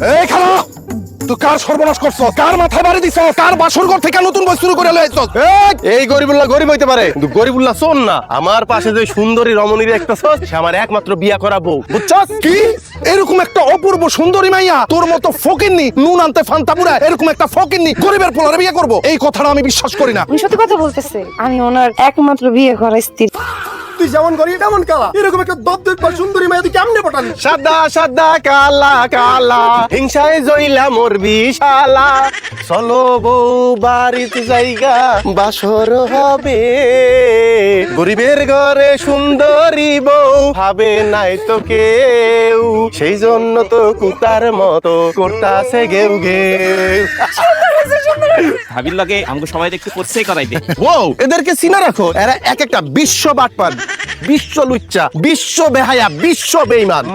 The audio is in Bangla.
এই খালা, তুই কার সর্বনাশ করছ? কার মাথায় বাড়ি দিছ? কার বাসর ঘর থেকে নতুন বই শুরু করে লইছ? এই গরিবুল্লাহ গরিব হইতে পারে, কিন্তু গরিবুল্লাহ শোন না। আমার পাশে যে সুন্দরী রমণীর একটা ছোট, সে আমার একমাত্র বিয়া করাবো, বুঝছস? কি এরকম একটা অপূর্ব সুন্দরী মাইয়া তোর মতো ফকিন্নি, নুন আনতে ফান্তা পুরা এরকম একটা ফকিন্নি গরিবের পোলারে বিয়ে করবো? এই কথাটা আমি বিশ্বাস করি না। উনি সত্যি কথা বলতেছে, আমি ওনার একমাত্র বিয়ে করা স্ত্রী। তুই যেমন করি তেমন কালা, এরকম একটা দপদপ বা সুন্দরী মেয়ে তুই কেমনে পটালি? সাদা সাদা কালা কালা, হিংসায় জইলা মরবি শালা। চলো বউ বাড়িতে জায়গা, বাসর হবে। গরিবের ঘরে সুন্দরী বউ ভাবে নাই তো কেউ, সেই জন্য তো কুতার মতো করতাছে গেউ গেউ। ভাবির লগে আমাকে সবাই দেখতে পড়ছেই করাইতে। ও এদেরকে চিনা রাখো, এরা এক একটা বিশ্ব বাটপার, বিশ্ব লুচ্চা, বিশ্ব বেহায়া, বিশ্ব বেঈমান।